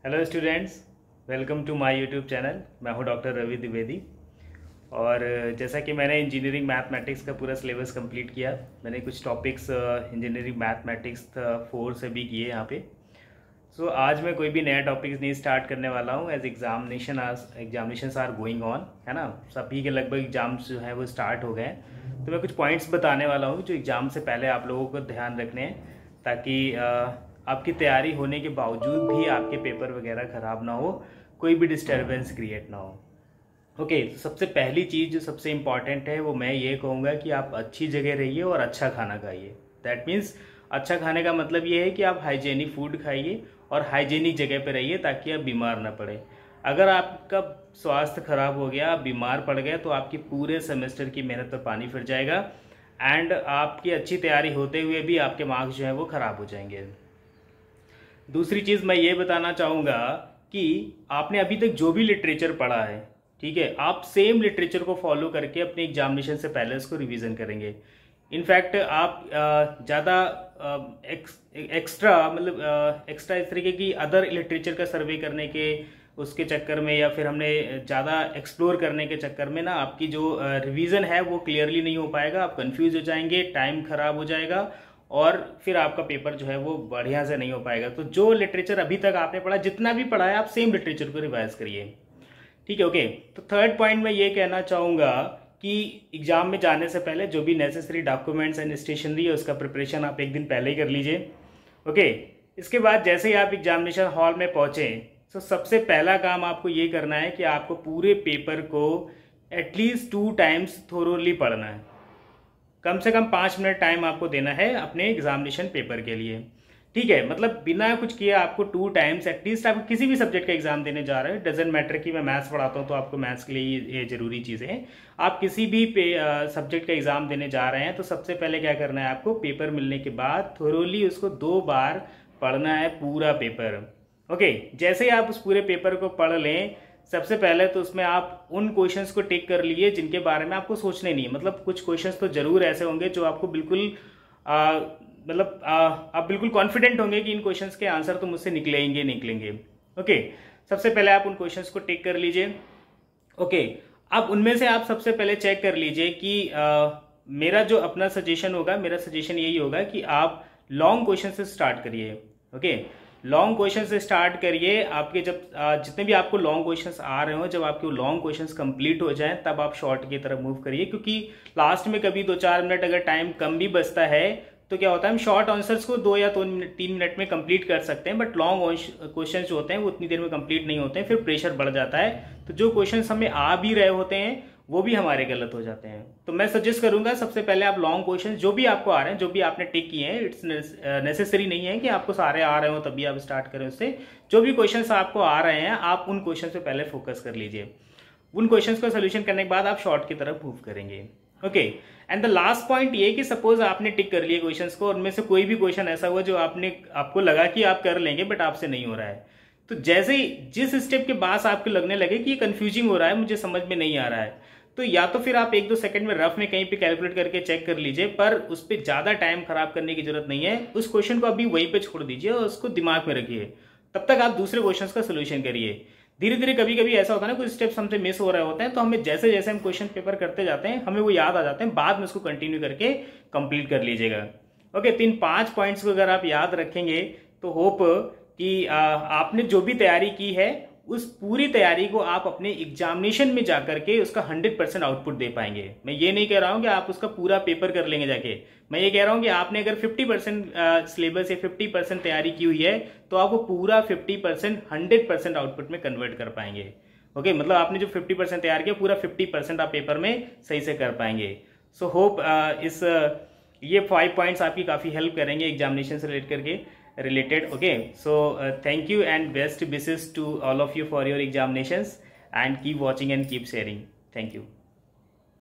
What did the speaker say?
Hello students, welcome to my YouTube channel. मैं हूं doctor Ravi Dwivedi. और जैसा कि मैंने इंजीनियरिंग मैथमेटिक्स का पूरा सिलेबस कंप्लीट किया, मैंने कुछ टॉपिक्स इंजीनियरिंग मैथमेटिक्स 4 से भी किए यहाँ पे। सो आज मैं कोई भी नया टॉपिक्स नहीं स्टार्ट करने वाला हूँ। As examinations are going on, है ना। सभी के लगभग एग्जाम्स जो है वो स्टार्ट हो गए हैं। तो मैं कुछ पॉइंट्स बताने वाला हूँ जो एग्ज़ाम से पहले आप लोगों को ध्यान रखने हैं, ताकि आपकी तैयारी होने के बावजूद भी आपके पेपर वगैरह ख़राब ना हो, कोई भी डिस्टर्बेंस क्रिएट ना हो। ओके, तो सबसे पहली चीज़ जो सबसे इम्पॉर्टेंट है वो मैं ये कहूँगा कि आप अच्छी जगह रहिए और अच्छा खाना खाइए। दैट मीन्स अच्छा खाने का मतलब ये है कि आप हाइजेनिक फूड खाइए और हाइजेनिक जगह पे रहिए, ताकि आप बीमार ना पड़े। अगर आपका स्वास्थ्य खराब हो गया, आप बीमार पड़ गए, तो आपकी पूरे सेमेस्टर की मेहनत पर पानी फिर जाएगा एंड आपकी अच्छी तैयारी होते हुए भी आपके मार्क्स जो है वो ख़राब हो जाएंगे। दूसरी चीज़ मैं ये बताना चाहूँगा कि आपने अभी तक जो भी लिटरेचर पढ़ा है, ठीक है, आप सेम लिटरेचर को फॉलो करके अपने एग्जामिनेशन से पहले उसको रिवीजन करेंगे। इनफैक्ट आप ज़्यादा एक्स्ट्रा इस तरीके की अदर लिटरेचर का सर्वे करने के उसके चक्कर में, या फिर हमने ज़्यादा एक्सप्लोर करने के चक्कर में ना, आपकी जो रिवीजन है वो क्लियरली नहीं हो पाएगा। आप कंफ्यूज हो जाएंगे, टाइम खराब हो जाएगा और फिर आपका पेपर जो है वो बढ़िया से नहीं हो पाएगा। तो जो लिटरेचर अभी तक आपने पढ़ा, जितना भी पढ़ा है, आप सेम लिटरेचर को रिवाइज करिए, ठीक है। ओके, तो थर्ड पॉइंट मैं ये कहना चाहूँगा कि एग्जाम में जाने से पहले जो भी नेसेसरी डॉक्यूमेंट्स एंड स्टेशनरी है उसका प्रिपरेशन आप एक दिन पहले ही कर लीजिए। ओके, इसके बाद जैसे ही आप एग्जामिनेशन हॉल में पहुँचे, तो सबसे पहला काम आपको ये करना है कि आपको पूरे पेपर को एटलीस्ट 2 टाइम्स थोरोली पढ़ना है। कम से कम 5 मिनट टाइम आपको देना है अपने एग्जामिनेशन पेपर के लिए, ठीक है। मतलब बिना कुछ किए आपको 2 टाइम्स एटलीस्ट, आप किसी भी सब्जेक्ट का एग्जाम देने जा रहे हैं, डजेंट मैटर कि मैं मैथ्स पढ़ाता हूँ तो आपको मैथ्स के लिए ये जरूरी चीज़ें हैं। आप किसी भी सब्जेक्ट का एग्जाम देने जा रहे हैं तो सबसे पहले क्या करना है, आपको पेपर मिलने के बाद थोरोली उसको 2 बार पढ़ना है, पूरा पेपर। ओके, जैसे ही आप उस पूरे पेपर को पढ़ लें, सबसे पहले तो उसमें आप उन क्वेश्चंस को टिक कर लिए जिनके बारे में आपको सोचने नहीं है। मतलब कुछ क्वेश्चंस तो जरूर ऐसे होंगे जो आपको बिल्कुल आप बिल्कुल कॉन्फिडेंट होंगे कि इन क्वेश्चंस के आंसर तो मुझसे निकलेंगे। ओके, सबसे पहले आप उन क्वेश्चंस को टिक कर लीजिए। ओके, अब उनमें से आप सबसे पहले चेक कर लीजिए कि मेरा जो अपना सजेशन होगा, मेरा सजेशन यही होगा कि आप लॉन्ग क्वेश्चन से स्टार्ट करिए। ओके, लॉन्ग क्वेश्चन से स्टार्ट करिए। आपके जब जितने भी आपको लॉन्ग क्वेश्चंस आ रहे हो, जब आपके लॉन्ग क्वेश्चंस कंप्लीट हो जाएं, तब आप शॉर्ट की तरफ मूव करिए। क्योंकि लास्ट में कभी 2-4 मिनट अगर टाइम कम भी बचता है तो क्या होता है, हम शॉर्ट आंसर्स को 2 या 3 मिनट में कंप्लीट कर सकते हैं, बट लॉन्ग क्वेश्चंस जो होते हैं वो उतनी देर में कंप्लीट नहीं होते हैं, फिर प्रेशर बढ़ जाता है। तो जो क्वेश्चंस हमें आ भी रहे होते हैं वो भी हमारे गलत हो जाते हैं। तो मैं सजेस्ट करूंगा सबसे पहले आप लॉन्ग क्वेश्चन जो भी आपको आ रहे हैं, जो भी आपने टिक किए हैं, इट्स नेसेसरी नहीं है कि आपको सारे आ रहे हो तभी आप स्टार्ट करें उससे। जो भी क्वेश्चंस आपको आ रहे हैं, आप उन क्वेश्चन पे पहले फोकस कर लीजिए। उन क्वेश्चंस का सोल्यूशन करने के बाद आप शॉर्ट की तरफ मूव करेंगे। Okay, and the last point ये कि सपोज आपने टिक कर लिए क्वेश्चंस को, उनमें से कोई भी क्वेश्चन ऐसा हुआ जो आपको लगा कि आप कर लेंगे बट आपसे नहीं हो रहा है, तो जैसे ही जिस स्टेप के बाद आपको लगने लगे कि ये कंफ्यूजिंग हो रहा है, मुझे समझ में नहीं आ रहा है, तो या तो फिर आप 1-2 सेकंड में रफ में कहीं पे कैलकुलेट करके चेक कर लीजिए, पर उस पर ज्यादा टाइम खराब करने की जरूरत नहीं है। उस क्वेश्चन को अभी वहीं पे छोड़ दीजिए और उसको दिमाग में रखिए। तब तक आप दूसरे क्वेश्चन का सोल्यूशन करिए। धीरे धीरे कभी कभी ऐसा होता है ना, कुछ स्टेप्स हमसे मिस हो रहे होते हैं, तो हमें जैसे जैसे हम क्वेश्चन पेपर करते जाते हैं हमें वो याद आ जाते हैं, बाद में उसको कंटिन्यू करके कंप्लीट कर लीजिएगा। ओके, 3-5 पॉइंट्स को अगर आप याद रखेंगे तो होप कि आपने जो भी तैयारी की है उस पूरी तैयारी को आप अपने एग्जामिनेशन में जाकर के उसका 100% आउटपुट दे पाएंगे। मैं ये नहीं कह रहा हूं कि आप उसका पूरा पेपर कर लेंगे जाके, मैं ये कह रहा हूं कि आपने अगर 50% सिलेबस या 50% तैयारी की हुई है तो आप वो पूरा 50% 100% आउटपुट में कन्वर्ट कर पाएंगे। ओके, मतलब आपने जो 50% तैयार किया, पूरा 50% आप पेपर में सही से कर पाएंगे। सो होप ये 5 पॉइंट्स आपकी काफ़ी हेल्प करेंगे एग्जामिनेशन से related. Okay, so thank you and best wishes to all of you for your examinations, and keep watching and keep sharing. Thank you.